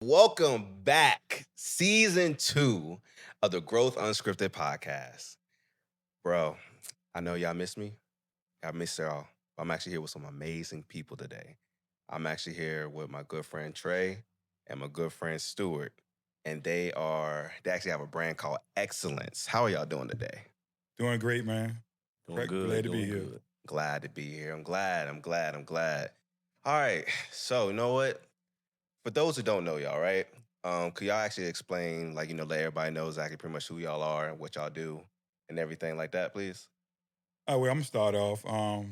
Welcome back. Season 2 of the Growth Unscripted podcast. Bro, I know y'all miss me. I miss y'all. I'm actually here with some amazing people today. I'm actually here with my good friend Trey and my good friend Stewart. And they actually have a brand called Xcellence. How are y'all doing today? Doing great, man. Doing good. Glad to be doing here. good. Glad to be here. I'm glad. All right. So, you know what? For those who don't know y'all, right? Could y'all actually explain, let everybody know exactly pretty much who y'all are and what y'all do and everything like that, please? Well, I'm gonna start off. My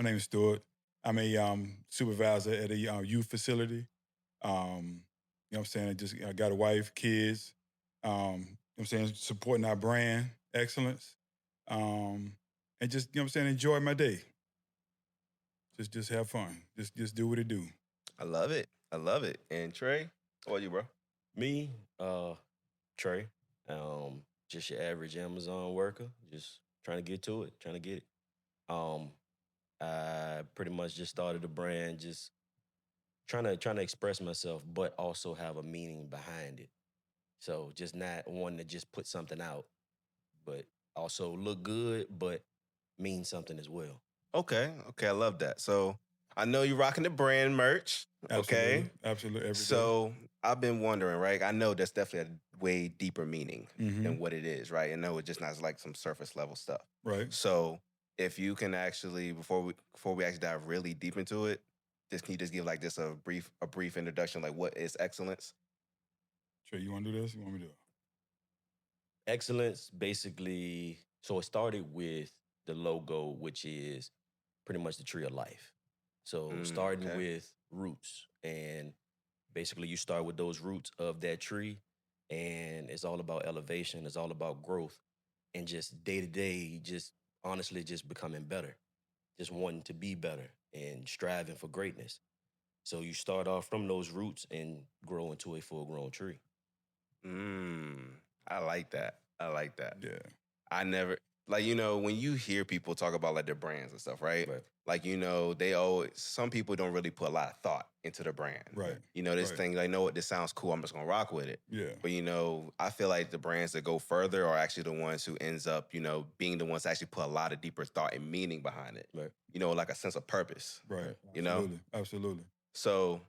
name is Stewart. I'm a supervisor at a youth facility. You know what I'm saying? I got a wife, kids. You know what I'm saying? Supporting our brand, Excellence. And just, you know what I'm saying, enjoy my day. Just have fun. Just do what it do. I love it. And Trey, how are you, bro? Me, Trey, just your average Amazon worker, just trying to get to it, trying to get it. I pretty much just started a brand, just trying to express myself, but also have a meaning behind it. So just not wanting to just put something out, but also look good, but mean something as well. Okay, I love that. So I know you're rocking the brand merch. Okay. Absolutely. Every day. So I've been wondering, right? I know that's definitely a way deeper meaning than what it is, right? I know it's just not like some surface level stuff. Right. So if you can actually, before we actually dive really deep into it, can you just give like just a brief introduction, like what is Xcellence? Trey, you want to do this? You want me to do it? Xcellence, basically, so it started with the logo, which is pretty much the tree of life. So starting with roots, and basically you start with those roots of that tree, and it's all about elevation, it's all about growth, and just day to day, just honestly just becoming better, just wanting to be better and striving for greatness. So you start off from those roots and grow into a full-grown tree. I like that. Yeah. I never when you hear people talk about like their brands and stuff, right? Like some people don't really put a lot of thought into the brand. Right. This thing, like, know what, this sounds cool, I'm just gonna rock with it. Yeah. But I feel like the brands that go further are actually the ones who ends up, being the ones that actually put a lot of deeper thought and meaning behind it. Right. Like a sense of purpose. Right. Absolutely. So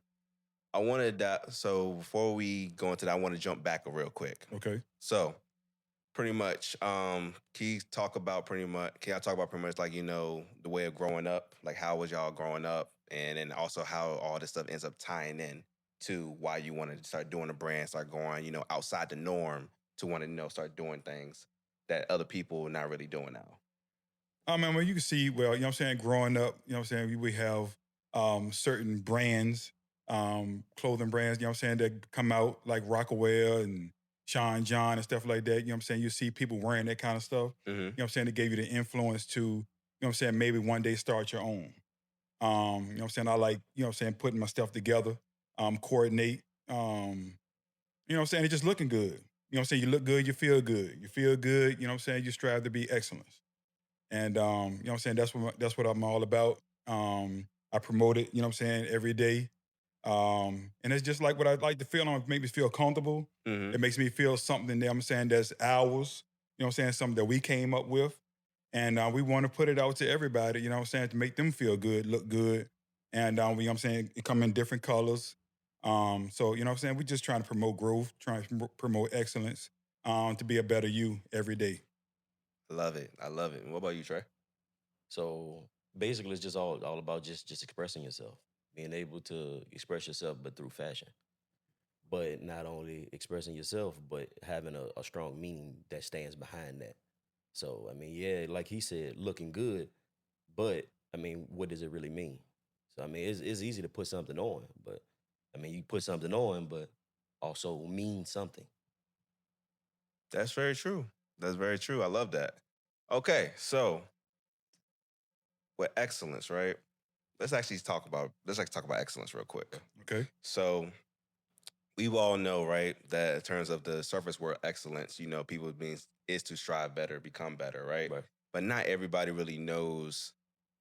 so before we go into that, I want to jump back real quick. Okay. So pretty much, can y'all talk about pretty much like, the way of growing up, like how was y'all growing up, and then also how all this stuff ends up tying in to why you want to start doing a brand, start going, outside the norm to want to, start doing things that other people are not really doing now. I mean, you can see, well, you know what I'm saying, growing up, you know what I'm saying, we have certain brands, clothing brands, you know what I'm saying, that come out like Rockaware and Sean John and stuff like that. You know what I'm saying? You see people wearing that kind of stuff. You know what I'm saying? They gave you the influence to, you know what I'm saying, maybe one day start your own. You know what I'm saying? I like, you know what I'm saying, putting my stuff together, coordinate. You know what I'm saying? It's just looking good. You know what I'm saying? You look good, you feel good. You feel good, you know what I'm saying? You strive to be excellence. And you know what I'm saying? That's what I'm all about. I promote it, you know what I'm saying, every day. And it's just like what I like to feel on. It makes me feel comfortable. It makes me feel something that I'm saying that's ours. You know what I'm saying? Something that we came up with. And we want to put it out to everybody, you know what I'm saying, to make them feel good, look good. And you know what I'm saying, it come in different colors. So, you know what I'm saying, we're just trying to promote growth, trying to promote excellence, to be a better you every day. I love it. And what about you, Trey? So basically, it's just all about just expressing yourself, being able to express yourself, but through fashion. But not only expressing yourself, but having a strong meaning that stands behind that. So I mean, yeah, like he said, looking good, but I mean, what does it really mean? So I mean, it's easy to put something on, but I mean, you put something on, but also mean something. That's very true. I love that. Okay, so with excellence, right? Let's actually talk about excellence real quick. Okay. So we all know, right, that in terms of the surface word excellence, people is to strive better, become better, right? But not everybody really knows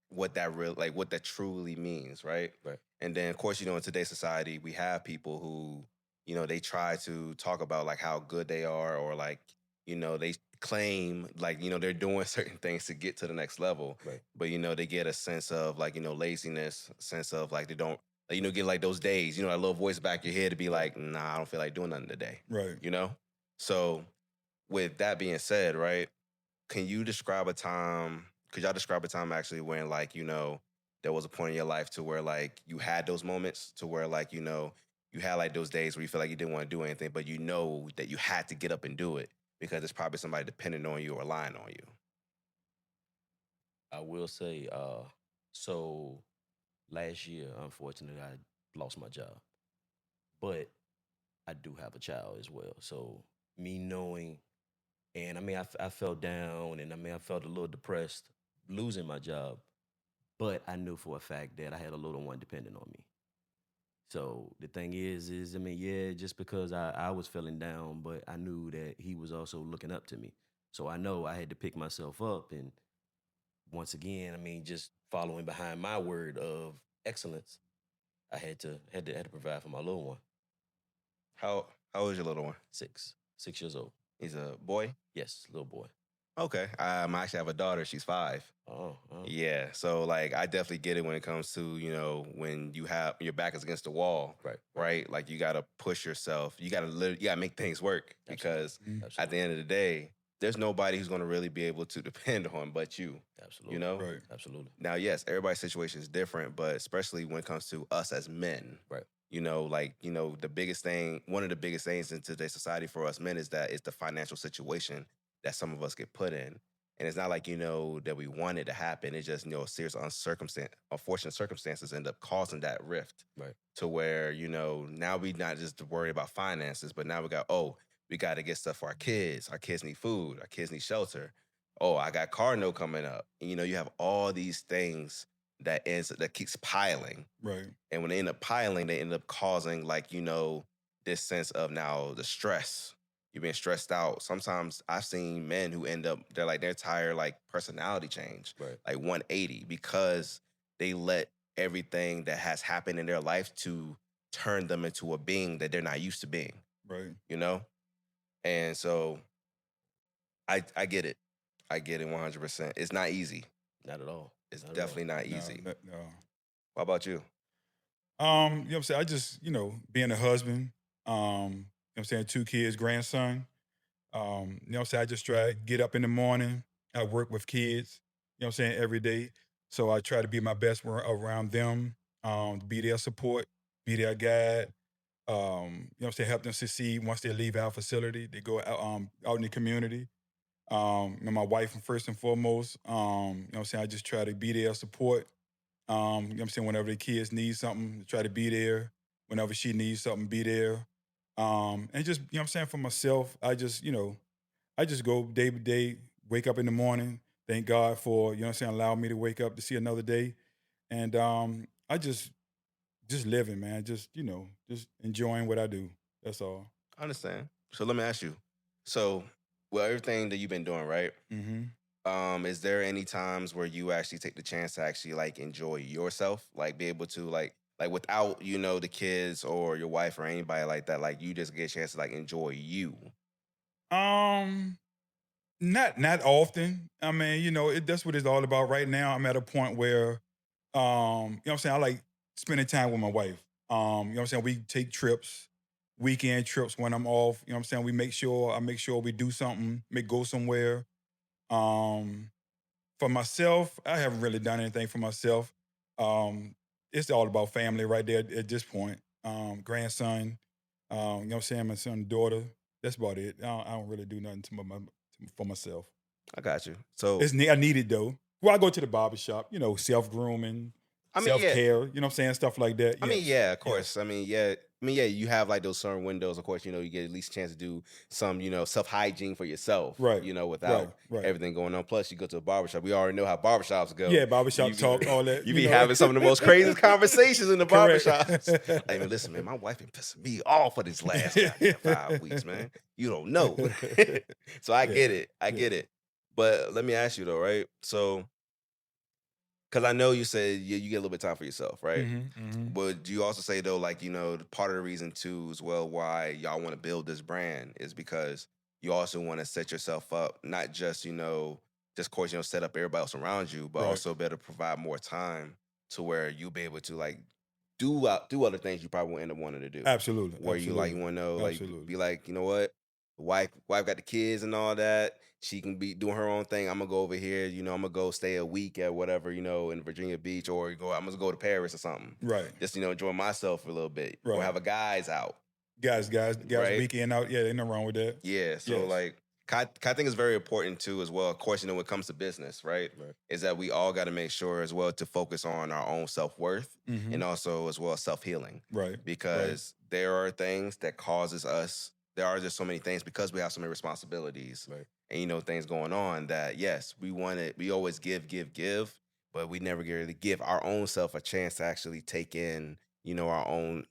what that truly means, right? Right. And then, of course, in today's society, we have people who, they try to talk about like how good they are, or like, they claim like, they're doing certain things to get to the next level. Right. But, they get a sense of like, laziness, sense of like they don't, like, get like those days, that little voice back your head to be like, nah, I don't feel like doing nothing today. Right. So with that being said, right, could y'all describe a time actually when like, there was a point in your life to where like you had those moments to where like, you had like those days where you feel like you didn't want to do anything, but you know that you had to get up and do it because there's probably somebody depending on you or relying on you. I will say, so last year, unfortunately, I lost my job, but I do have a child as well. So me knowing, and I mean, I felt down, and I mean, I felt a little depressed losing my job, but I knew for a fact that I had a little one depending on me. So the thing is, I mean, yeah, just because I was feeling down, but I knew that he was also looking up to me. So I know I had to pick myself up, and once again, I mean, just following behind my word of excellence, I had to provide for my little one. How old is your little one? 6 years old. He's a boy? Yes, little boy. Okay. I actually have a daughter. She's 5. Oh. Yeah. So like I definitely get it when it comes to, when you have your back is against the wall. Right? Like you gotta push yourself. You gotta make things work because at the end of the day, there's nobody who's gonna really be able to depend on but you. Absolutely. Right. Absolutely. Now, yes, everybody's situation is different, but especially when it comes to us as men. Right. The biggest thing, one of the biggest things in today's society for us men is that it's the financial situation that some of us get put in. And it's not like, that we want it to happen. It's just, a series of unfortunate circumstances end up causing that rift. Right. To where, now we not just worried about finances, but now we got to get stuff for our kids. Our kids need food. Our kids need shelter. Oh, I got car note coming up. You have all these things that keeps piling. Right. And when they end up piling, they end up causing like, this sense of now the stress. You're being stressed out. Sometimes I've seen men who end up, their entire like personality change, Right. like 180, because they let everything that has happened in their life to turn them into a being that they're not used to being. Right. And so I get it. I get it 100%. It's not easy. Not at all. It's definitely not easy. No. What about you? You know what I'm saying? I just, being a husband, you know what I'm saying, 2 kids, grandson. You know what I'm saying? I just try to get up in the morning. I work with kids, you know what I'm saying, every day. So I try to be my best around them, be their support, be their guide, you know what I'm saying, help them succeed once they leave our facility. They go out in the community. And my wife, first and foremost, you know what I'm saying, I just try to be there, support. You know what I'm saying, whenever the kids need something, try to be there. Whenever she needs something, be there. And just, you know what I'm saying, for myself, I just go day by day, wake up in the morning, thank God for, you know what I'm saying, allowing me to wake up to see another day. And I just living, man, just enjoying what I do. That's all. I understand. So let me ask you. So, everything that you've been doing, right? Mm-hmm. Is there any times where you actually take the chance to actually like enjoy yourself, like be able to like without the kids or your wife or anybody like that, like you just get a chance to like enjoy you? Not often. I mean, that's what it's all about right now. I'm at a point where, you know what I'm saying, I like spending time with my wife. You know what I'm saying? We take trips, weekend trips when I'm off. You know what I'm saying? I make sure we do something, go somewhere. For myself, I haven't really done anything for myself. It's all about family right there at this point. Grandson, you know what I'm saying, my son, daughter. That's about it. I don't really do nothing for myself. I got you. So I need it though. Well, I go to the barbershop, self-grooming, self-care, you know what I'm saying, stuff like that. I mean, yeah, of course. I mean, yeah, you have like those certain windows, of course, you get at least a chance to do some, self-hygiene for yourself, right? Without everything going on. Plus, you go to a barbershop. We already know how barbershops go. Yeah, barbershop talk, all that. You be having some of the most craziest conversations in the barbershops. I mean, listen, man, my wife been pissing me off for this last goddamn 5 weeks, man. You don't know. So I get it. I get it. But let me ask you though, right? So because I know you said you get a little bit of time for yourself, right? Mm-hmm. But do you also say though, like, part of the reason too as well why y'all want to build this brand is because you also want to set yourself up, not just, just of course, set up everybody else around you, but Right. also better provide more time to where you'll be able to like do other things you probably will end up wanting to do. Absolutely. Where you like, you want to know, like, be like, you know what? Wife got the kids and all that. She can be doing her own thing. I'm gonna go over here, I'm gonna go stay a week at whatever, in Virginia Beach, or I'm gonna go to Paris or something. Right. Just, enjoy myself for a little bit. Right. Or have a guys out. Guys, right? weekend out. Yeah, ain't no wrong with that. Yeah. So Yes. like I think it's very important too as well. Of course, when it comes to business, right? Is that we all got to make sure as well to focus on our own self-worth and also as well self-healing. Right. Because there are things that causes us, there are just so many things because we have so many responsibilities and things going on that yes, we always give, but we never really give our own self a chance to actually take in, our own,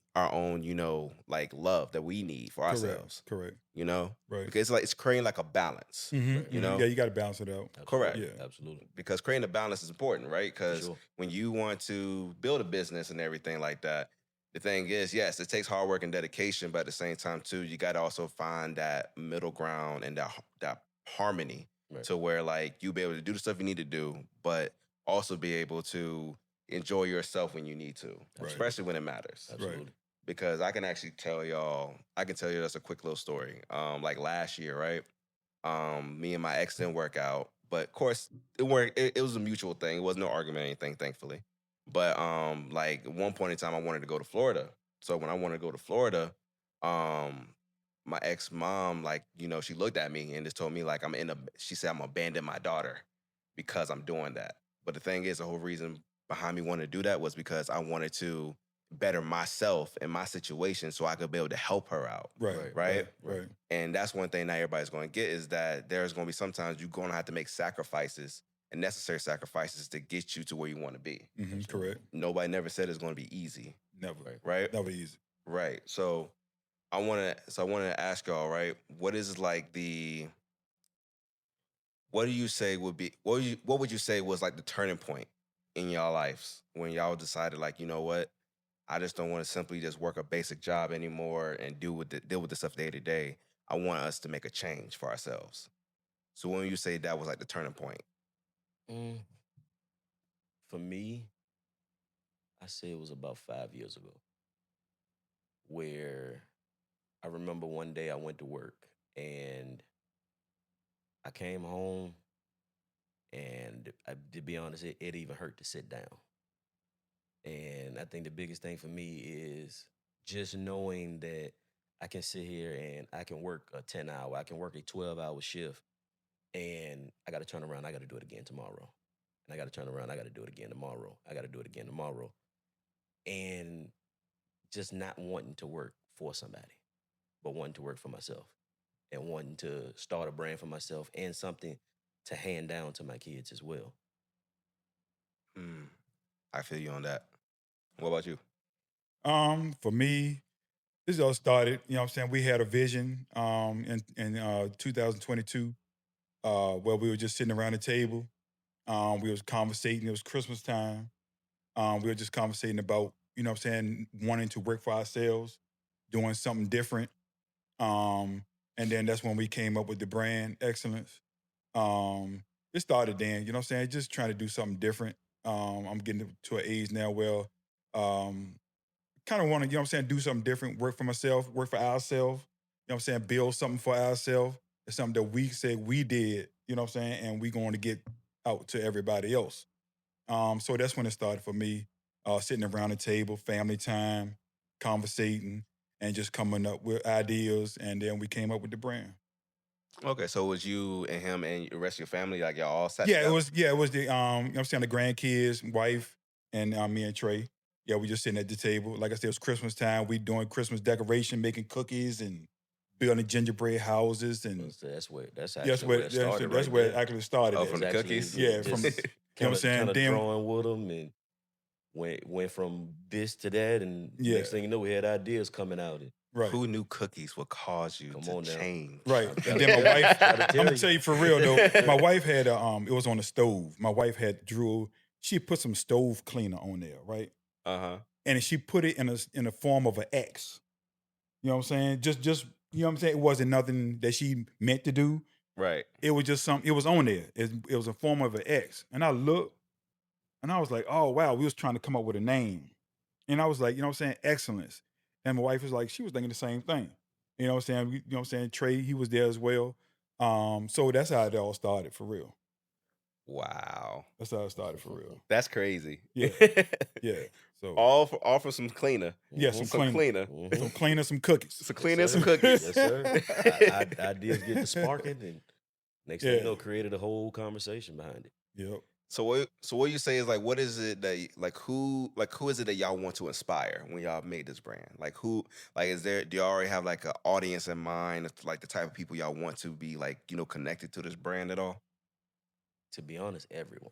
like love that we need for ourselves. Correct. Right. Because it's creating like a balance. Yeah, you got to balance it out. Absolutely. Correct. Yeah, absolutely. Because creating a balance is important, right? Because sure. when you want to build a business and everything like that, the thing is, yes, it takes hard work and dedication, but at the same time too, you got to also find that middle ground and that harmony to where like you be able to do the stuff you need to do, but also be able to enjoy yourself when you need to, especially when it matters. Absolutely. Because I can actually tell you that's a quick little story. Like last year, right? Me and my ex didn't work out, but of course it worked. It was a mutual thing. It wasn't no argument or anything, thankfully. But like at one point in time, I wanted to go to Florida. So when I wanted to go to Florida, my ex mom, like, she looked at me and just told me like she said I'm abandoning my daughter because I'm doing that. But the thing is, the whole reason behind me wanting to do that was because I wanted to better myself and my situation so I could be able to help her out. Right. And that's one thing that everybody's going to get is that there's going to be sometimes you're going to have to make sacrifices and necessary sacrifices to get you to where you want to be. Correct. Nobody never said it's going to be easy. Never. Right. Never easy. Right. So I wanted to ask y'all, right? What is like what do you say would be, what would you say was like the turning point in y'all lives when y'all decided like, you know what? I just don't want to simply just work a basic job anymore and deal with the stuff day to day. I want us to make a change for ourselves. So when you say that was like the turning point? For me, I say it was about 5 years ago where I remember one day I went to work and I came home and to be honest, it even hurt to sit down. And I think the biggest thing for me is just knowing that I can sit here and I can work a 10-hour, I can work a 12-hour shift, and I got to turn around, I got to do it again tomorrow. And I got to turn around, I got to do it again tomorrow. I got to do it again tomorrow. And just not wanting to work for somebody, but wanting to work for myself and wanting to start a brand for myself and something to hand down to my kids as well. I feel you on that. What about you? For me, this all started, we had a vision in 2022 where we were just sitting around the table. We was conversating. It was Christmas time. We were just conversating about, wanting to work for ourselves, doing something different. And then that's when we came up with the brand Xcellence. It started then, just trying to do something different. I'm getting to an age now where kind of want to, do something different, work for myself, work for ourselves, build something for ourselves. It's something that we say we did, and we going to get out to everybody else. So that's when it started for me, sitting around the table, family time, conversating, and just coming up with ideas, and then we came up with the brand. Okay, so it was you and him and the rest of your family, like y'all all sat Yeah, together? it was the the grandkids, wife, and me and Trey. Yeah, we just sitting at the table. Like I said, it was Christmas time. We doing Christmas decoration, making cookies and building gingerbread houses, and that's where it actually started. Oh, from the cookies? Yeah, from you know what I'm saying. Then drawing with them and went from this to that, and next thing you know, we had ideas coming out. Right. Who knew cookies would cause you to change? Right. And then my wife, I'm gonna tell you for real though, my wife had it was on the stove. My wife had drew. she put some stove cleaner on there, right? Uh-huh. And she put it in a form of an X. You know what I'm saying? Just you know what I'm saying? It wasn't nothing that she meant to do. Right. It was just something. It was on there. It was a form of an X. And I looked, and I was like, oh wow, we was trying to come up with a name. And I was like, you know what I'm saying? Excellence. And my wife was like, she was thinking the same thing. You know what I'm saying? You know what I'm saying? Trey, he was there as well. So that's how it all started for real. Wow. That's how it started for real. That's crazy. Yeah. Yeah. So all for some cleaner. yeah, some cleaner. Some cleaner, some cookies. Some cleaner and some cookies. Yes, sir. Ideas get to sparking, and next thing you know, created a whole conversation behind it. Yep. So what you say is like, what is it that who is it that y'all want to inspire when y'all made this brand? Like who, like do y'all already have like an audience in mind, like the type of people y'all want to be like, connected to this brand at all? To be honest, everyone.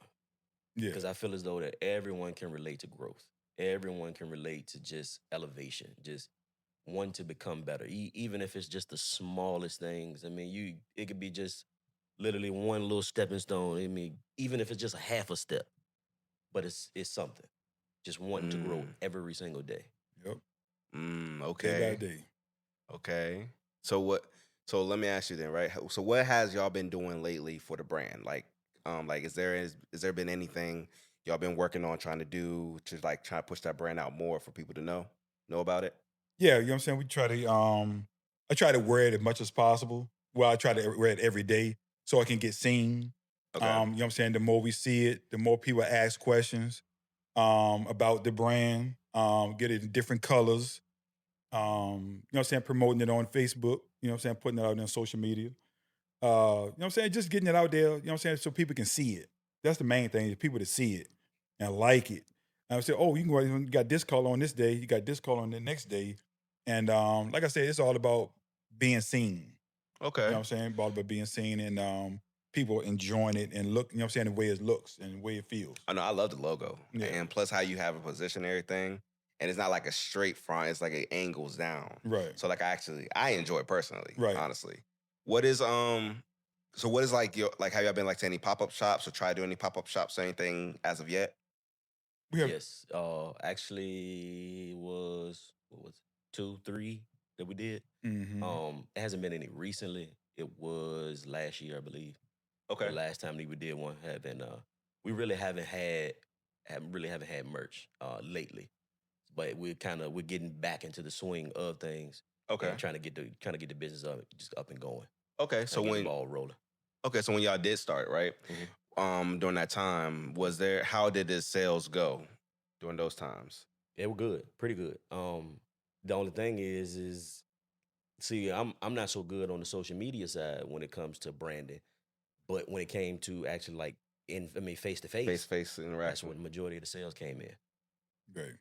Yeah. Because I feel as though that everyone can relate to growth. Everyone can relate to just elevation, just wanting to become better. Even if it's just the smallest things. I mean, it could be just literally one little stepping stone. I mean, even if it's just a half a step, but it's something. Just wanting to grow every single day. Yep. Okay. Day by day. Okay. So let me ask you then, right? So what has y'all been doing lately for the brand? Like is there been anything y'all been working on trying to do to like try to push that brand out more for people to know about it? Yeah, you know what I'm saying? We try to I try to wear it as much as possible. Well, I try to wear it every day so I can get seen. Okay. You know what I'm saying? The more we see it, the more people ask questions about the brand, get it in different colors. You know what I'm saying? Promoting it on Facebook, you know what I'm saying? Putting it out on social media. You know what I'm saying? Just getting it out there, you know what I'm saying? So people can see it. That's the main thing, is people to see it and like it. And I say, oh, you got this color on this day, you got this color on the next day. And like I said, it's all about being seen. Okay. You know what I'm saying? All about being seen and people enjoying it and look, you know what I'm saying, the way it looks and the way it feels. I know, I love the logo. Yeah. And plus how you have it positioned and everything. And it's not like a straight front, it's like it angles down. Right. So like I enjoy it personally, Right. honestly. What is like your, like, have y'all been like to any pop-up shops or try to do any pop-up shops or anything as of yet? Yes. Actually was, what was it, 2, 3 that we did. Mm-hmm. It hasn't been any recently. It was last year, I believe. Okay. The last time we did one had been we really haven't had merch lately. But we're getting back into the swing of things. Okay. And trying to get the business up and going. Okay. So get when the ball rolling. Okay, so when y'all did start, right? During that time, how did the sales go during those times? They were good, pretty good. The only thing is see, I'm not so good on the social media side when it comes to branding, but when it came to actually like face to face interaction, that's when the majority of the sales came in. Right.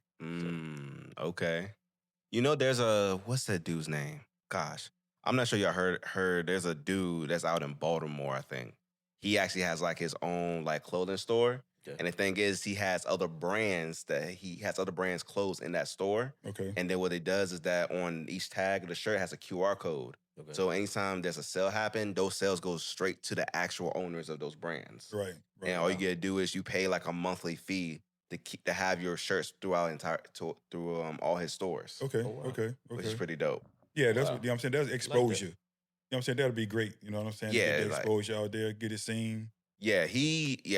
Okay. There's what's that dude's name? Gosh, I'm not sure y'all heard. There's a dude that's out in Baltimore, I think. He actually has like his own like clothing store. Okay. And the thing is, he has other brands clothes in that store. Okay. And then what he does is that on each tag of the shirt has a QR code. Okay. So anytime there's a sale happen, those sales go straight to the actual owners of those brands. Right. And all you gotta do is you pay like a monthly fee to have your shirts through all his stores. Okay. Oh, wow. Okay. Which is pretty dope. Yeah, that's what, you know what I'm saying? That's exposure. Like that. You know what I'm saying? That'll be great. You know what I'm saying? Yeah, get the exposure out there, get it seen. Yeah,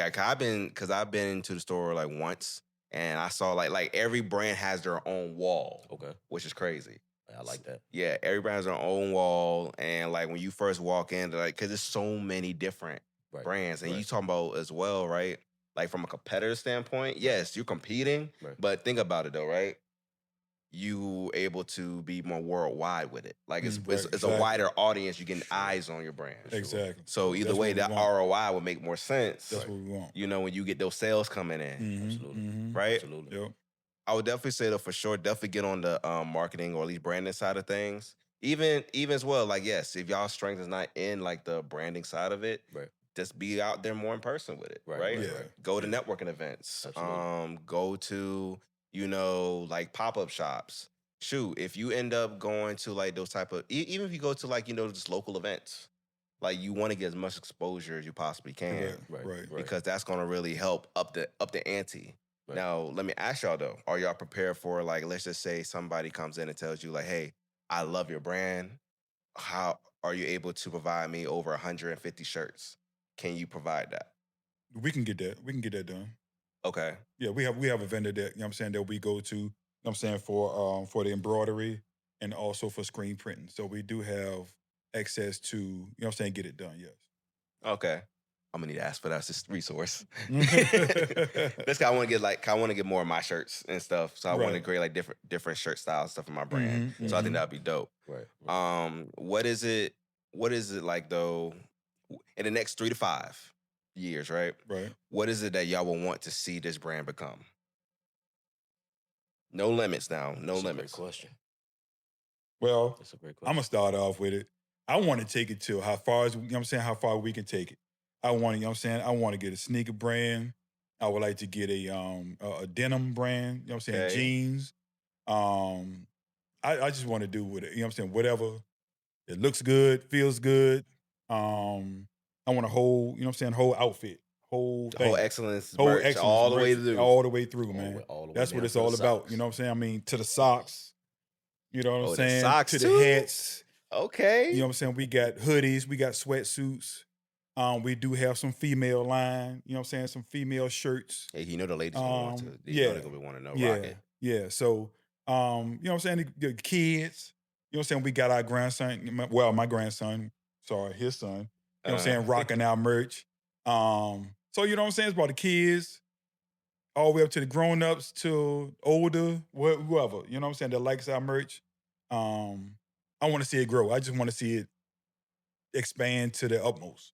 cause I've been to the store like once, and I saw like every brand has their own wall. Okay. Which is crazy. I like that. Yeah, every brand has their own wall, and like when you first walk in, like, cause there's so many different brands, and you talking about as well, right? Like from a competitor standpoint, yes, you're competing, but think about it though, right? You able to be more worldwide with it. Like it's a wider audience. You getting eyes on your brand. Exactly. So either way, that ROI would make more sense. That's what we want. When you get those sales coming in. Mm-hmm. Absolutely. Right? Absolutely. Yep. I would definitely say though, for sure, definitely get on the marketing or at least branding side of things. Even as well, like, yes, if y'all strength is not in like the branding side of it, just be out there more in person with it. Right? Yeah. Go to networking events. Absolutely. Go to like pop-up shops. Shoot, if you end up going to like those type of, even if you go to like, just local events, Like you want to get as much exposure as you possibly can, Right. because that's going to really help up the ante. Right. Now, let me ask y'all though: are y'all prepared for, like, let's just say somebody comes in and tells you like, "Hey, I love your brand. How are you able to provide me over 150 shirts? Can you provide that?" We can get that. We can get that done. Okay. Yeah, we have a vendor that, you know what I'm saying, that we go to, you know what I'm saying, for the embroidery and also for screen printing. So we do have access to, you know what I'm saying, get it done, yes. Okay. I'm gonna need to ask for that as a resource. Right. That's 'cause I want to get more of my shirts and stuff. So I want to create like different shirt styles and stuff for my brand. So I think that'd be dope. Right. What is it? What is it like though? In the next 3 to 5 years, right? Right. What is it that y'all will want to see this brand become? No limits now. No That's limits. A great question. Well, That's a great I'm question. gonna start off with it. I want to take it to how far as, you know what I'm saying, how far we can take it. I want to, you know what I'm saying, I want to get a sneaker brand. I would like to get a denim brand, you know what I'm saying, Okay. jeans. I just want to do with it, you know what I'm saying, whatever. It looks good, feels good. I want a whole, you know what I'm saying, whole outfit, whole The thing. whole Xcellence Whole merch, Xcellence all the way merch, through. all the way through, All the man. way- all the way That's what down it's to the all about. socks. You know what I'm saying? I mean, to the socks, you know what I'm Oh, the saying? socks to too? the hats. Okay. You know what I'm saying? We got hoodies, we got sweatsuits. We do have some female line, you know what I'm saying? Some female shirts. Hey, you know the ladies gonna want to. You Yeah. know they're gonna want to know. Yeah. Rock it. Yeah. So, you know what I'm saying? The kids, you know what I'm saying? We got our grandson, well, my grandson, sorry, his son, you know what I'm saying? Rocking our merch. So, you know what I'm saying? It's about the kids, all the way up to the grown-ups, to older, whoever, you know what I'm saying, that likes our merch. I want to see it grow. I just want to see it expand to the utmost.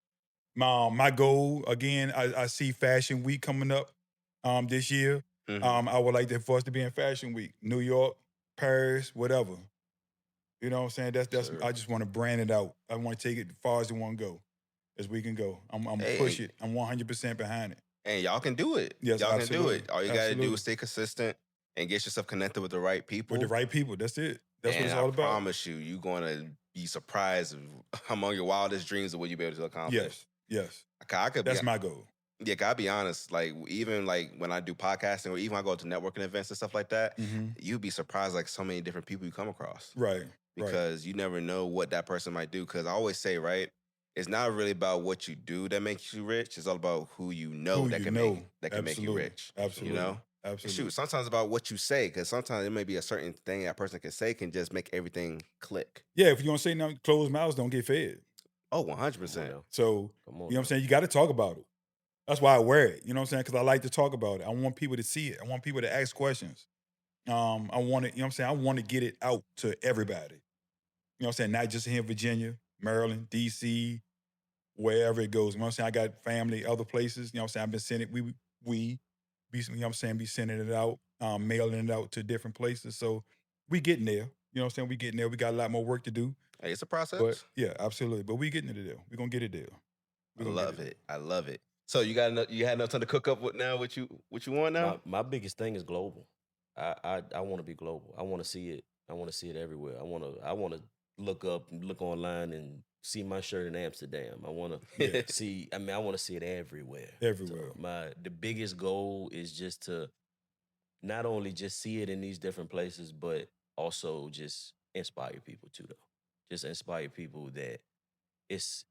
My goal, again, I see Fashion Week coming up this year. Mhm. I would like for us to be in Fashion Week, New York, Paris, whatever. You know what I'm saying? That's Sure. I just want to brand it out. I want to take it as far as it want to go, as we can go. I'm gonna push it. I'm 100% behind it. And y'all can do it. Yes, Y'all absolutely. can do it. All you gotta do Absolutely. is stay consistent and get yourself connected with the right people. With the right people, that's it. That's what and it's all I about. promise you're gonna be surprised among your wildest dreams of what you'll be able to accomplish. Yes. I could That's be, my goal. Yeah, gotta be honest. Like even like when I do podcasting or even when I go to networking events and stuff like that, you'd be surprised like so many different people you come across. Right. Because you never know what that person might do. Because I always say, right, it's not really about what you do that makes you rich. It's all about who you know that can make you rich. Absolutely. You know? Absolutely. Shoot, sometimes it's about what you say, because sometimes it may be a certain thing that person can say can just make everything click. Yeah, if you're gonna say nothing, closed mouths don't get fed. Oh, 100%. So, you know what I'm saying? You got to talk about it. That's why I wear it. You know what I'm saying? Because I like to talk about it. I want people to see it. I want people to ask questions. I want it, you know what I'm saying? I want to get it out to everybody. You know what I'm saying? Not just here in Virginia, Maryland, DC, wherever it goes. You know what I'm saying? I got family other places. You know what I'm saying? I've been sending it. We be, you know what I'm saying, be sending it out, mailing it out to different places. So we getting there. You know what I'm saying? We getting there. We got a lot more work to do. Hey, it's a process. But yeah, absolutely. But we getting it there. We're gonna get it there. I love it. I love it. So you had enough time to cook up with now what you want now? My biggest thing is global. I want to be global. I want to see it. I want to see it everywhere. I want to look online and see my shirt in Amsterdam. I want to see. I mean, I want to see it everywhere. Everywhere. So the biggest goal is just to not only just see it in these different places, but also just inspire people too, though. Just inspire people that it's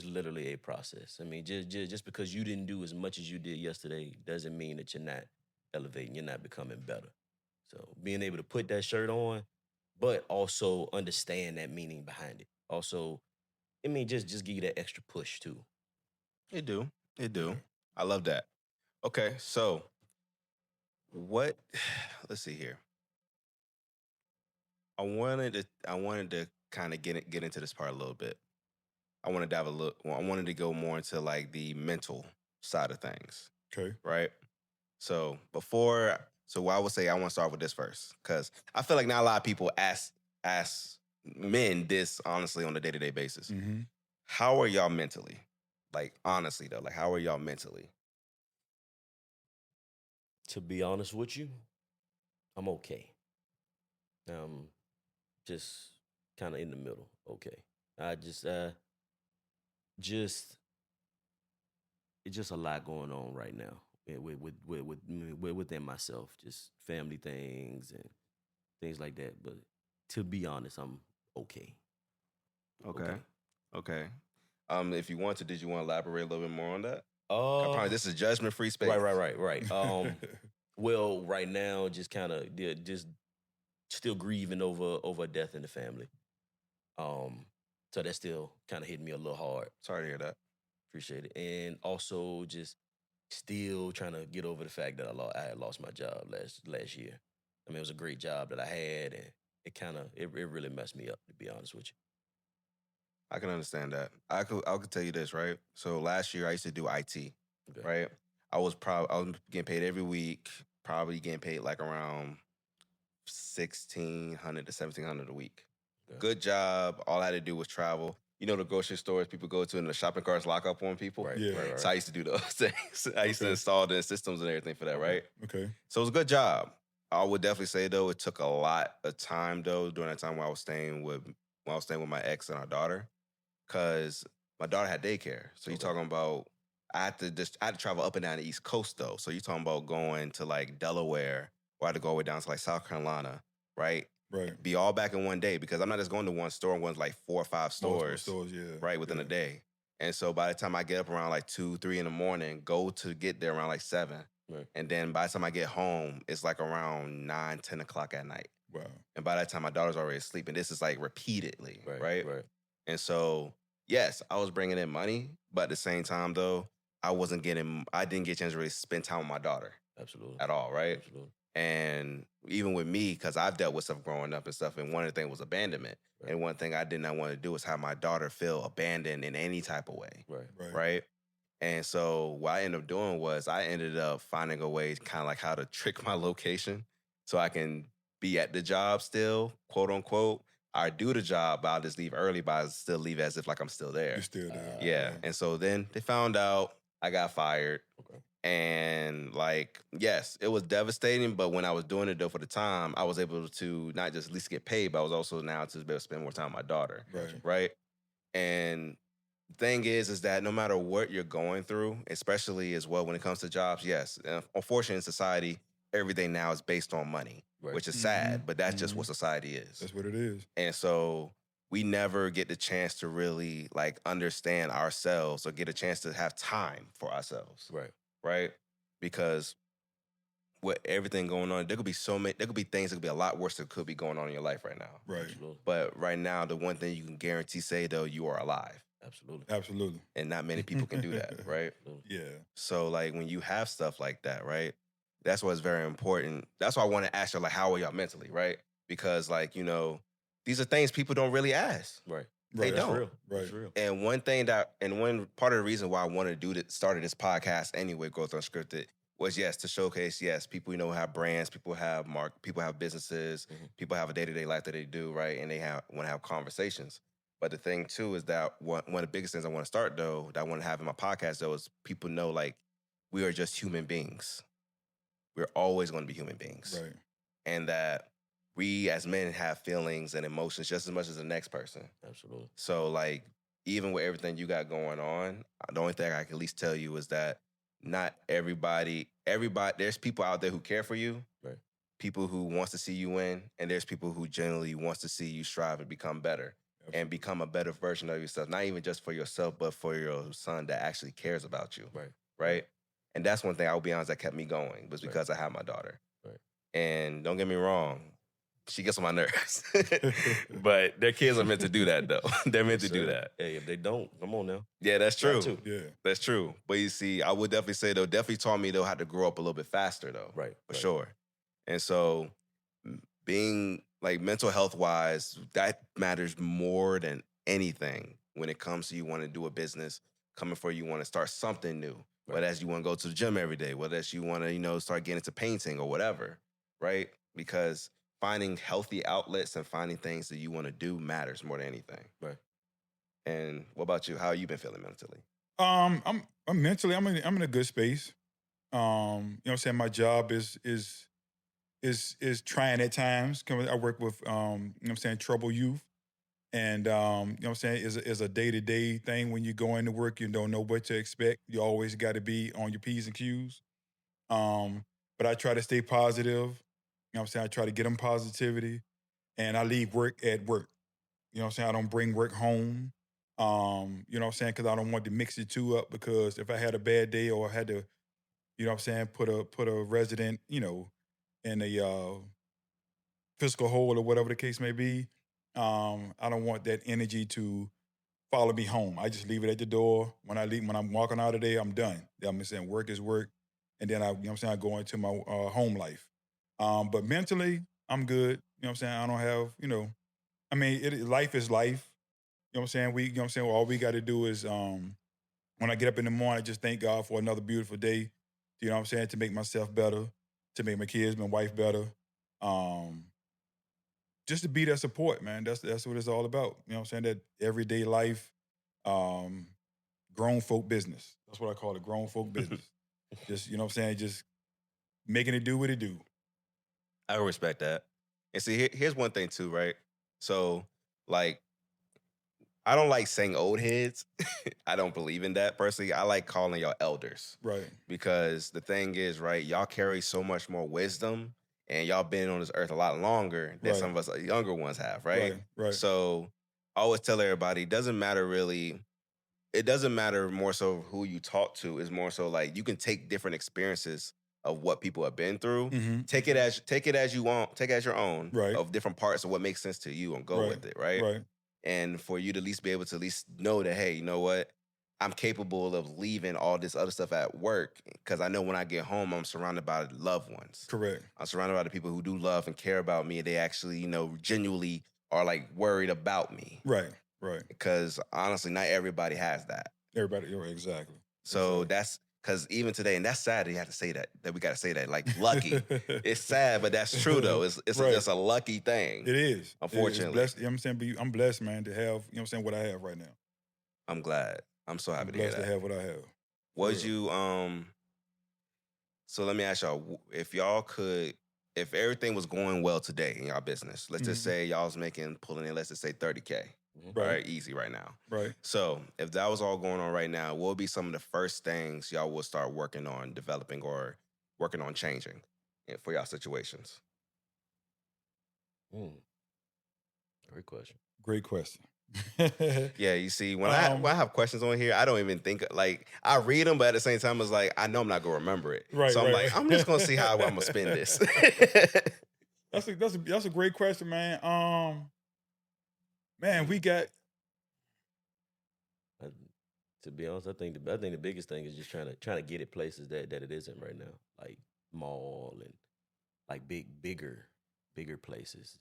literally a process. I mean, just because you didn't do as much as you did yesterday doesn't mean that you're not elevating, you're not becoming better. So being able to put that shirt on, but also understand that meaning behind it. Also, I mean, just give you that extra push too. It do. I love that. Okay, so what? Let's see here. I wanted to kind of get into this part a little bit. I wanted to go more into like the mental side of things. Okay. Right. So I would say I want to start with this first, because I feel like not a lot of people ask men this honestly on a day-to-day basis. Mm-hmm. How are y'all mentally? Like honestly though, like how are y'all mentally? To be honest with you, I'm okay. Just kind of in the middle. Okay. I just Just it's just a lot going on right now within myself, just family things and things like that. But to be honest, I'm okay. Okay. If you want to, did you want to elaborate a little bit more on that? Uh, This is judgment-free space. right. Well, right now, just kind of just still grieving over a death in the family. So that still kind of hit me a little hard. Sorry to hear that. Appreciate it, and also just still trying to get over the fact that I had lost my job last year. I mean, it was a great job that I had, and it really messed me up, to be honest with you. I can understand that. I could tell you this, right? So last year I used to do IT, Okay. right? I was getting paid every week, probably getting paid like around $1,600 to $1,700 a week. Okay. Good job. All I had to do was travel. You know the grocery stores people go to and the shopping carts lock up on people? Right. Yeah. Right. So I used to do those things. I used to Okay. install the systems and everything for that, right? Okay. So it was a good job. I would definitely say though, it took a lot of time though during that time when I was staying with my ex and our daughter, because my daughter had daycare. So you're talking about I had to travel up and down the East Coast though. So you're talking about going to like Delaware, or I had to go all the way down to like South Carolina, right? Right. Be all back in one day, because I'm not just going to one store, one's like 4 or 5 Multiple stores, yeah. right, within a day. And so by the time I get up around like 2, 3 in the morning, go to get there around like 7. Right. And then by the time I get home, it's like around 9, 10 o'clock at night. Wow. And by that time, my daughter's already asleep. And this is like repeatedly, right? Right. And so, yes, I was bringing in money, but at the same time, though, I didn't get a chance to really spend time with my daughter. Absolutely. At all, right? Absolutely. And even with me, because I've dealt with stuff growing up and stuff, and one of the things was abandonment. Right. And one thing I did not want to do was have my daughter feel abandoned in any type of way. Right? And so what I ended up doing was I ended up finding a way kind of like how to trick my location so I can be at the job still, quote unquote. I do the job, but I'll just leave early, but I still leave as if like I'm still there. You're still there. Yeah. And so then they found out I got fired. Okay. And like, yes, it was devastating, but when I was doing it though for the time, I was able to not just at least get paid, but I was also now to be able to spend more time with my daughter. Right. And the thing is that no matter what you're going through, especially as well when it comes to jobs, yes, unfortunately in society, everything now is based on money, which is sad, but that's just what society is. That's what it is. And so we never get the chance to really like understand ourselves or get a chance to have time for ourselves. Right? Because with everything going on, there could be things that could be a lot worse that could be going on in your life right now. Right. Absolutely. But right now, the one thing you can guarantee say though, you are alive. Absolutely. And not many people can do that, right? Yeah. So like when you have stuff like that, right? That's what's very important. That's why I want to ask you, like, how are y'all mentally, right? Because like, you know, these are things people don't really ask. They don't. Real. Right. That's real. And one part of the reason why I wanted to started this podcast anyway, Growth Unscripted, was yes, to showcase, yes, people, you know, have brands, people have people have businesses, people have a day-to-day life that they do, right? And they want to have conversations. But the thing too is that one of the biggest things I want to start though, that I want to have in my podcast though, is people know like we are just human beings. We're always going to be human beings. Right. And that we as men have feelings and emotions just as much as the next person. Absolutely. So like, even with everything you got going on, the only thing I can at least tell you is that not everybody, there's people out there who care for you, people who wants to see you win, and there's people who generally wants to see you strive and become better. Absolutely. And become a better version of yourself, not even just for yourself, but for your son that actually cares about you. Right? And that's one thing, I'll be honest, that kept me going, was because I have my daughter. And don't get me wrong, she gets on my nerves. But their kids are meant to do that, though. They're meant to do that. Hey, if they don't, come on now. Yeah, that's true. Yeah. That's true. But you see, I would definitely say, though, definitely taught me, though, how to grow up a little bit faster, though. For sure. And so being, like, mental health-wise, that matters more than anything when it comes to you want to do a business, coming for you want to start something new. Whether that's you want to go to the gym every day, whether that's you want to, you know, start getting into painting or whatever, right? Because finding healthy outlets and finding things that you want to do matters more than anything. And what about you? How have you been feeling mentally? I'm mentally, I'm in a good space. You know what I'm saying? My job is trying at times. I work with, you know what I'm saying, troubled youth. And, you know what I'm saying, is a day-to-day thing. When you go into work, you don't know what to expect. You always got to be on your P's and Q's. But I try to stay positive. You know what I'm saying? I try to get them positivity. And I leave work at work. You know what I'm saying? I don't bring work home. You know what I'm saying? Because I don't want to mix the two up, because if I had a bad day or I had to, you know what I'm saying, put a resident, you know, in a fiscal hole or whatever the case may be, I don't want that energy to follow me home. I just leave it at the door. When I leave, when I'm walking out of there, I'm done. I'm saying work is work. And then you know what I'm saying, I go into my home life. But mentally, I'm good. You know what I'm saying? I don't have, you know, I mean, life is life. You know what I'm saying? You know what I'm saying? All we got to do is, when I get up in the morning, I just thank God for another beautiful day. You know what I'm saying? To make myself better, to make my kids, my wife better. Um, just to be that support, man. That's what it's all about. You know what I'm saying? That everyday life, um, grown folk business. That's what I call it, grown folk business. Just, you know what I'm saying? Just making it do what it do. I respect that. And see, here's one thing too, right? So, like, I don't like saying old heads. I don't believe in that personally. I like calling y'all elders. Right. Because the thing is, right, y'all carry so much more wisdom, and y'all been on this earth a lot longer than some of us younger ones have, right? Right. So I always tell everybody, it doesn't matter more so who you talk to. It's more so like you can take different experiences of what people have been through. Mm-hmm. Take it as you want, take it as your own, Right. of different parts of what makes sense to you, and go with it, right? Right. And for you to at least be able to at least know that, hey, you know what? I'm capable of leaving all this other stuff at work, because I know when I get home, I'm surrounded by loved ones. Correct. I'm surrounded by the people who do love and care about me. And they actually, you know, genuinely are like worried about me. Right. Because honestly, not everybody has that. Everybody, exactly. So that's, because even today, and that's sad that you have to say that we got to say that, like, lucky. It's sad, but that's true though. It's just a lucky thing. It is. Unfortunately. It's blessed, you know what I'm saying? But I'm blessed, man, to have, you know what I'm saying, what I have right now. I'm glad. I'm so happy to hear that. Blessed to have what I have. Was you, so let me ask y'all, if everything was going well today in y'all business, let's just say y'all was pulling in, let's just say 30K. Right, easy right now. Right. So if that was all going on right now, what would be some of the first things y'all will start working on developing or working on changing for y'all situations? Great question. Yeah, you see, when I have questions on here, I don't even think, like, I read them, but at the same time, it's like, I know I'm not going to remember it. Right, so I'm like, I'm just going to see how I'm going to spend this. That's a great question, man. Man, we got. To be honest, I think the biggest thing is just trying to get it places that it isn't right now, like mall and like bigger places.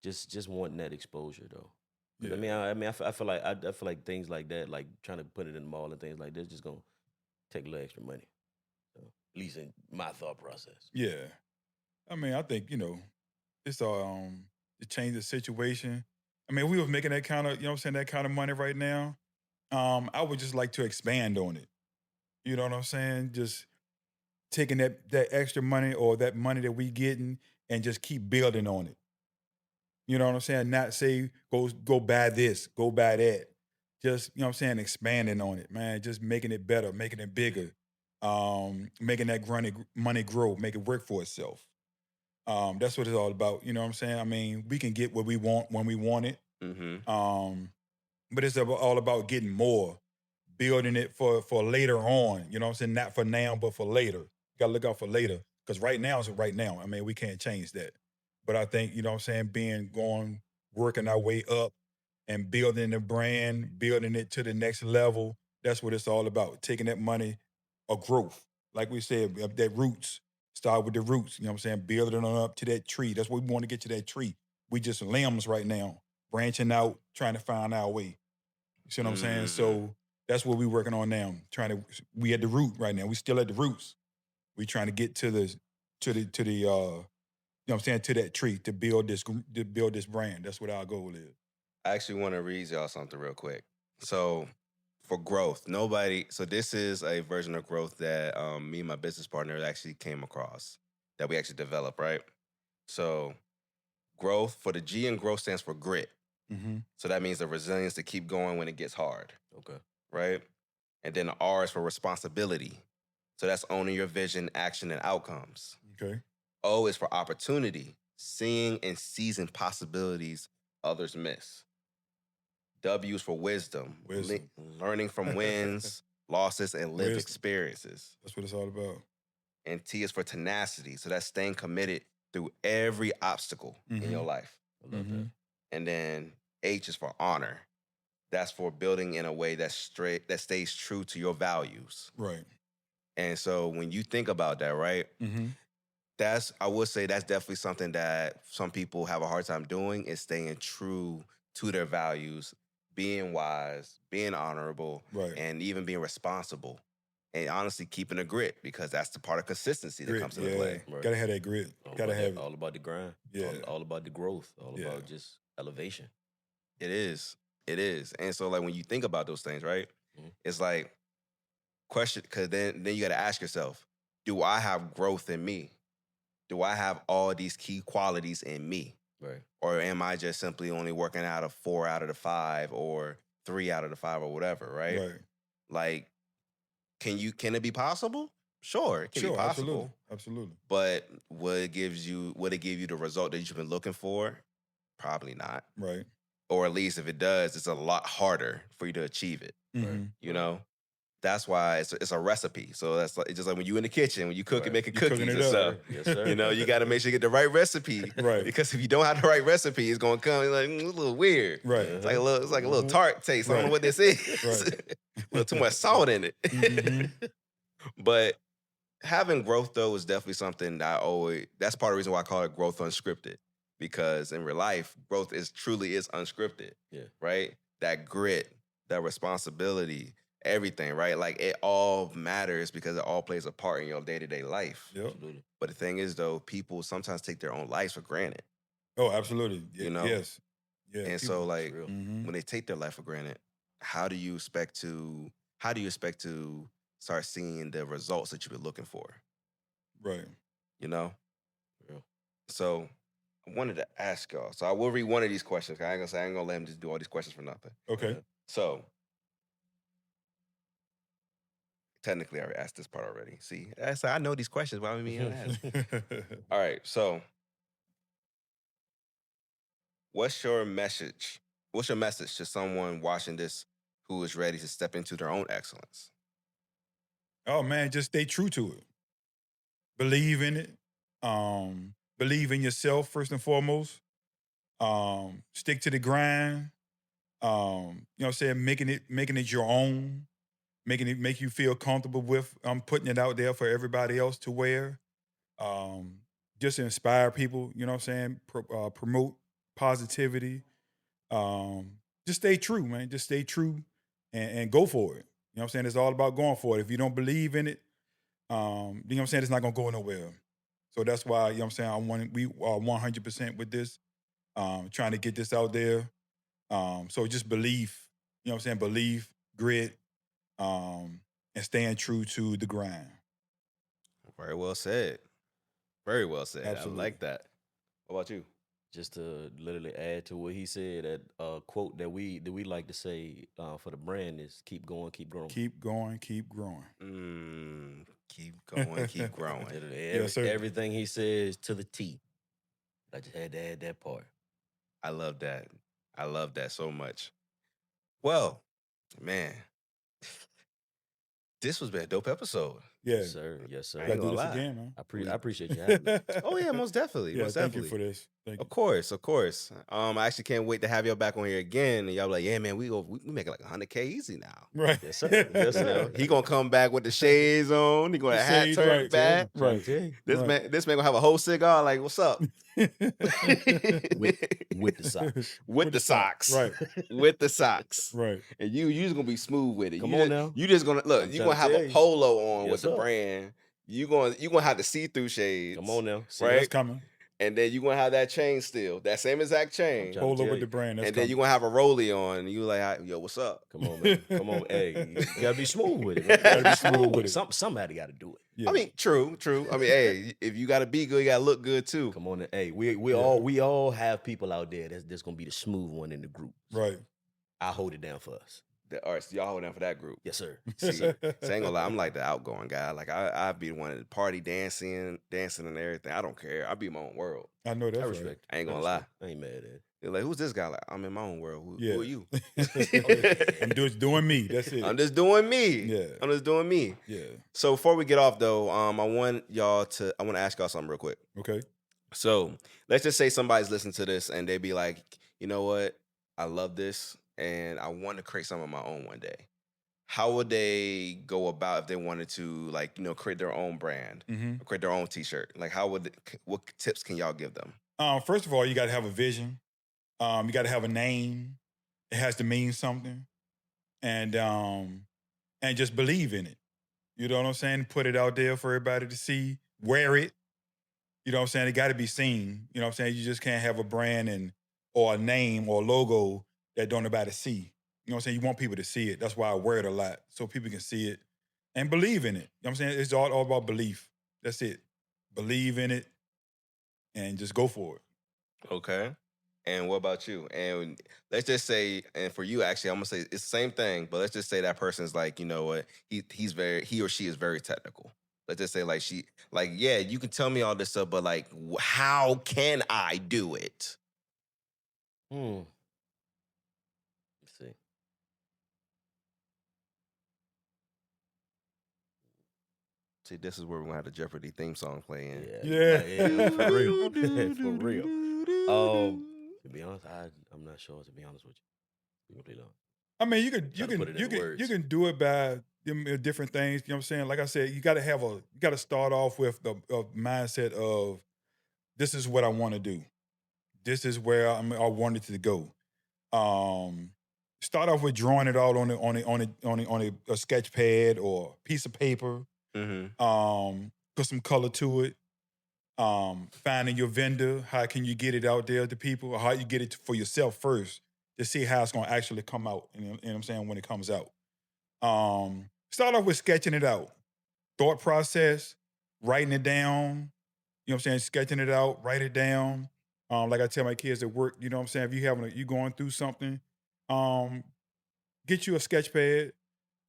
Just wanting that exposure though. Yeah. I feel like things like that, like trying to put it in the mall and things like this, just gonna take a little extra money. So, at least in my thought process. Yeah, I mean, I think, you know, it's to change the situation. I mean, we was making that kind of, you know what I'm saying, that kind of money right now. I would just like to expand on it. You know what I'm saying? Just taking that extra money or that money that we getting and just keep building on it. You know what I'm saying? Not say go buy this, go buy that. Just, you know what I'm saying, expanding on it, man. Just making it better, making it bigger, making that money grow, make it work for itself. That's what it's all about. You know what I'm saying? I mean, we can get what we want when we want it. Mm-hmm. But it's all about getting more, building it for later on. You know what I'm saying? Not for now, but for later. You got to look out for later. Because right now is right now. I mean, we can't change that. But I think, you know what I'm saying, working our way up and building the brand, building it to the next level, that's what it's all about. Taking that money of growth. Like we said, that roots. Start with the roots, you know what I'm saying? Building on up to that tree. That's what we want to get to, that tree. We just limbs right now, branching out, trying to find our way. You see what I'm saying? So that's what we're working on now. We at the root right now. We still at the roots. We trying to get to the you know what I'm saying, to that tree, to build this brand. That's what our goal is. I actually want to read y'all something real quick. So for growth, so this is a version of growth that me and my business partner actually came across, that we actually developed, right? So growth, for the G in growth, stands for grit. So that means the resilience to keep going when it gets hard. Okay. Right? And then the R is for responsibility. So that's owning your vision, action, and outcomes. Okay. O is for opportunity, seeing and seizing possibilities others miss. W is for wisdom, learning from wins, losses, and lived experiences. That's what it's all about. And T is for tenacity. So that's staying committed through every obstacle in your life. I love that. And then H is for honor. That's for building in a way that's straight, that stays true to your values. Right. And so when you think about that, right, I would say that's definitely something that some people have a hard time doing, is staying true to their values, being wise, being honorable, and even being responsible. And honestly, keeping a grit, because that's the part of consistency that comes into play. Right. Gotta have that grit. Gotta have it. All about the grind. Yeah. All about the growth. All about just elevation. It is. It is. And so, like, when you think about those things, right, it's like, question, because then you got to ask yourself, do I have growth in me? Do I have all these key qualities in me? Right. Or am I just simply only working out of 4 out of the 5 or 3 out of the 5 or whatever, right? Right. Like, can it be possible? Sure, it can be possible. Absolutely. But would it give you the result that you've been looking for? Probably not. Right. Or at least if it does, it's a lot harder for you to achieve it. You know? That's why it's a recipe. So that's like, it's just like when you in the kitchen, when you cook and making cookies and stuff. Yes, sir. You know, you got to make sure you get the right recipe. Right. Because if you don't have the right recipe, it's going to come like a little weird. Right. It's like a little tart taste. I don't know what this is. Right. A little too much salt in it. But having growth, though, is definitely something that that's part of the reason why I call it growth unscripted. Because in real life, growth truly is unscripted. Yeah. Right? That grit, that responsibility, everything, right? Like, it all matters because it all plays a part in your day-to-day life. Yep. Absolutely. But the thing is, though, people sometimes take their own lives for granted. Oh, absolutely. You know? Yes. Yeah. And so, like, when they take their life for granted, how do you expect to start seeing the results that you've been looking for? Right. You know? Yeah. So I wanted to ask y'all. So I will read one of these questions. I ain't gonna let him just do all these questions for nothing. Okay. So technically, I asked this part already. See, I know these questions. Why would you ask? All right. So, what's your message? What's your message to someone watching this who is ready to step into their own excellence? Oh man, just stay true to it. Believe in it. Believe in yourself first and foremost. Stick to the grind. You know what I'm saying? Making it your own. Make you feel comfortable with putting it out there for everybody else to wear. Just inspire people, you know what I'm saying? Promote positivity. Just stay true, man. Just stay true and go for it. You know what I'm saying? It's all about going for it. If you don't believe in it, you know what I'm saying? It's not gonna go nowhere. So that's why, you know what I'm saying, we are 100% with this, trying to get this out there. So just believe, you know what I'm saying? Believe, grit, and staying true to the grind. Very well said. Very well said. Absolutely. I like that. What about you? Just to literally add to what he said, that quote that we like to say for the brand is "Keep going, keep growing." Keep going, keep growing. Keep going, keep growing. Yes, sir. Everything he says to the T. I just had to add that part. I love that. I love that so much. Well, man, this was a dope episode. Yeah. Yes, sir. Yes, sir. I ain't Gotta do gonna this lie. again, man. I appreciate you having me. Oh yeah, most definitely. Yeah, most thank definitely. you for this. Thank you. Of course. I actually can't wait to have y'all back on here again. And y'all be like, yeah, man, we make it like $100K easy now. Right. Yes, sir. Yes, You know, sir. he gonna come back with the shades on. He gonna have hat Shades, turned right, back. right. This man gonna have a whole cigar. Like, what's up? With the socks. With the socks. Right. With the socks. Right. And you just gonna be smooth with it. Come on now. You just gonna look. I'm You trying gonna to have tell a you. polo on Yes, with the sir. brand. You gonna have the see-through shades. Come on now. See, Right? that's coming. And then you're going to have that chain still, that same exact chain. Polo with the brand. And then you're going to have a rollie on, and you like, yo, what's up? Come on, man. Come on. Hey, you got to be smooth with it, man. You got to be smooth with it. Somebody got to do it. Yeah. I mean, true. I mean, hey, if you got to be good, you got to look good, too. Come on. Hey, we all have people out there that's going to be the smooth one in the group. Right. I hold it down for us. All right, so y'all hold down for that group. Yes, sir. See, so I ain't gonna lie, I'm like the outgoing guy. Like I be the one at the party dancing and everything. I don't care. I be in my own world. I know that. I respect. I ain't gonna lie. I ain't mad at it. They're like, who's this guy? Like, I'm in my own world. Who are you? I'm just doing me. That's it. I'm just doing me. Yeah. I'm just doing me. Yeah. So before we get off though, I want to ask y'all something real quick. Okay. So let's just say somebody's listening to this and they be like, you know what? I love this and I want to create something of my own one day. How would they go about if they wanted to, like, you know, create their own brand, create their own T-shirt? Like, what tips can y'all give them? First of all, you got to have a vision. You got to have a name. It has to mean something, and just believe in it. You know what I'm saying? Put it out there for everybody to see. Wear it. You know what I'm saying? It got to be seen. You know what I'm saying? You just can't have a brand or a name or a logo that don't nobody see. You know what I'm saying? You want people to see it. That's why I wear it a lot, so people can see it and believe in it. You know what I'm saying? It's all about belief. That's it. Believe in it and just go for it. Okay. And what about you? And let's just say, and for you, actually, I'm going to say it's the same thing, but let's just say that person's like, you know what, he or she is very technical. Let's just say yeah, you can tell me all this stuff, but like, how can I do it? Let's see. See, this is where we're going to have the Jeopardy theme song play in. Yeah. For real. For real. To be honest, I'm not sure, to be honest with you. I mean, you can do it by different things. You know what I'm saying? Like I said, you got to start off with the mindset of, this is what I want to do. This is where I wanted to go. Start off with drawing it out on a sketch pad or piece of paper. Put some color to it. Finding your vendor, how can you get it out there to people, or how you get it for yourself first to see how it's going to actually come out, you know what I'm saying, when it comes out. Start off with sketching it out. Thought process, writing it down, you know what I'm saying, sketching it out, write it down. Like I tell my kids at work, you know what I'm saying, if you going through something, get you a sketch pad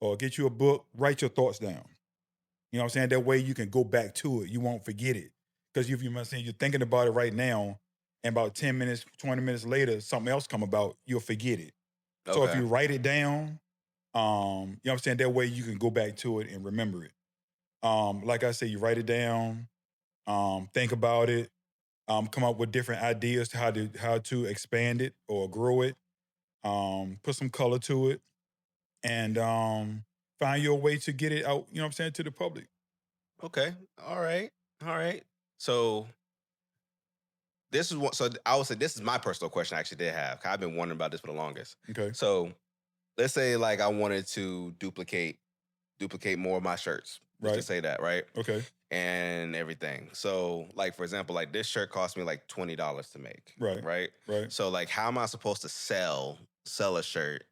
or get you a book, write your thoughts down. You know what I'm saying? That way you can go back to it. You won't forget it. Because if you're thinking about it right now, and about 10 minutes, 20 minutes later, something else come about, you'll forget it. Okay. So if you write it down, you know what I'm saying? That way you can go back to it and remember it. Like I said, you write it down, think about it, come up with different ideas to how to expand it or grow it, put some color to it, and find your way to get it out, you know what I'm saying, to the public. Okay. All right. So I would say this is my personal question I actually did have. I've been wondering about this for the longest. Okay. So let's say like I wanted to duplicate more of my shirts. Let's just say that, right? Okay. And everything. So like, for example, like this shirt cost me like $20 to make. Right. So like, how am I supposed to sell a shirt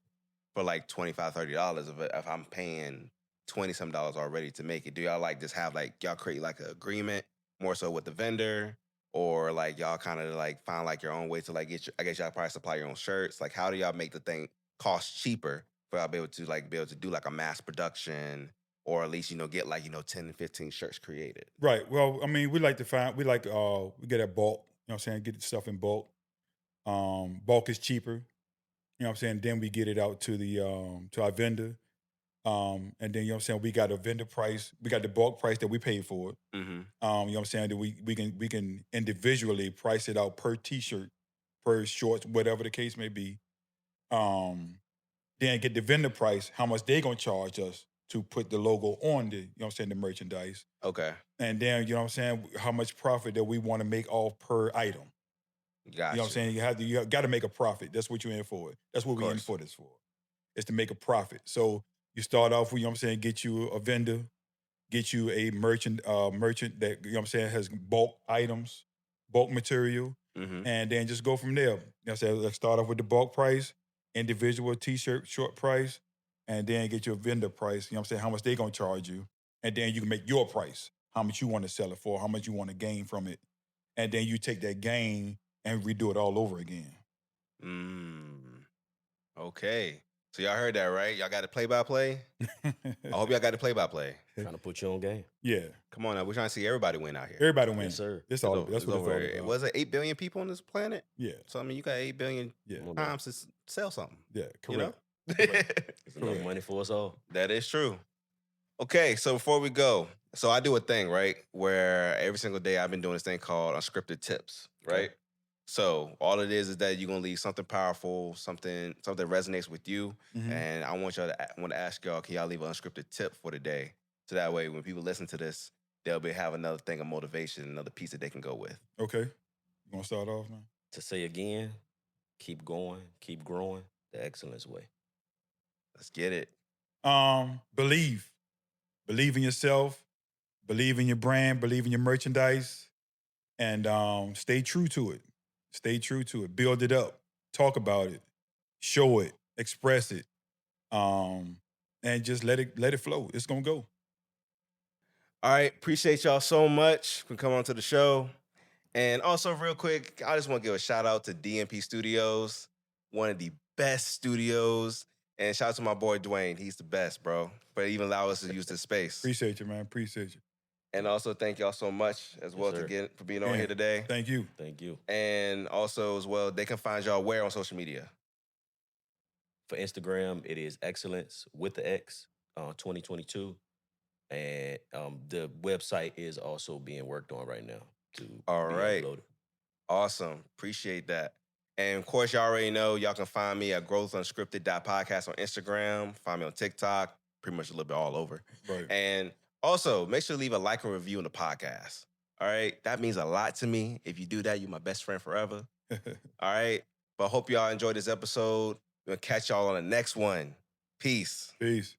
for like $25, $30 if I'm paying $20 already to make it? Do y'all like just have like, y'all create like an agreement more so with the vendor, or like y'all kind of like find like your own way to like I guess y'all probably supply your own shirts? Like, how do y'all make the thing cost cheaper for y'all be able to do like a mass production, or at least, you know, get like, you know, 10 and 15 shirts created? Right. Well, I mean, we get at bulk, you know what I'm saying, get the stuff in bulk. Bulk is cheaper, you know what I'm saying? Then we get it out to to our vendor. And then, you know what I'm saying, we got a vendor price, we got the bulk price that we paid for it. Mm-hmm. You know what I'm saying, that we can individually price it out per t-shirt, per shorts, whatever the case may be. Then get the vendor price, how much they gonna charge us to put the logo on the, you know what I'm saying, the merchandise. Okay. And then, you know what I'm saying, how much profit that we want to make off per item. Gotcha. You know what I'm saying? You got to make a profit. That's what you're in for. That's what we're in for this for. Is to make a profit. So you start off with, you know what I'm saying, get you a vendor, get you a merchant that, you know what I'm saying, has bulk items, bulk material, Mm-hmm. and then just go from there. I said, let's start off with the bulk price, individual t-shirt short price, and then get your vendor price, you know what I'm saying, how much they gonna charge you. And then you can make your price, how much you want to sell it for, how much you want to gain from it. And then you take that gain and redo it all over again. Okay. So y'all heard that, right? Y'all got the play-by-play? I hope y'all got the play-by-play. Trying to put you on game. Yeah. Come on now. We're trying to see everybody win out here. Everybody wins. Yes, sir. That's what it's all about. Was it 8 billion people on this planet? Yeah. So, I mean, you got 8 billion times to sell something. Yeah, correct. You know? It's enough money for us all. That is true. Okay, so before we go, so I do a thing, right? Where every single day I've been doing this thing called unscripted tips, right? Okay. So all it is that you're gonna leave something powerful, something resonates with you, and I want to ask y'all, can y'all leave an unscripted tip for the day? So that way, when people listen to this, they'll have another thing of motivation, another piece that they can go with. Okay, you want to start off, man? To say again, keep going, keep growing, the Xcellence way. Let's get it. Believe in yourself, believe in your brand, believe in your merchandise, and stay true to it. Stay true to it. Build it up. Talk about it. Show it. Express it. And just let it flow. It's gonna go. All right. Appreciate y'all so much for coming on to the show. And also, real quick, I just want to give a shout out to DMP Studios, one of the best studios. And shout out to my boy Dwayne. He's the best, bro. But even allow us to use this space. Appreciate you, man. Appreciate you. And also, thank y'all so much as well for being on here today. Thank you. Thank you. And also, as well, they can find y'all where on social media? For Instagram, it is Xcellence with the X 2022. And the website is also being worked on right now to be uploaded. Awesome. Appreciate that. And of course, y'all already know, y'all can find me at growthunscripted.podcast on Instagram. Find me on TikTok, pretty much a little bit all over. Right. And also, make sure to leave a like and review on the podcast. All right? That means a lot to me. If you do that, you're my best friend forever. All right? But I hope y'all enjoyed this episode. We'll catch y'all on the next one. Peace. Peace.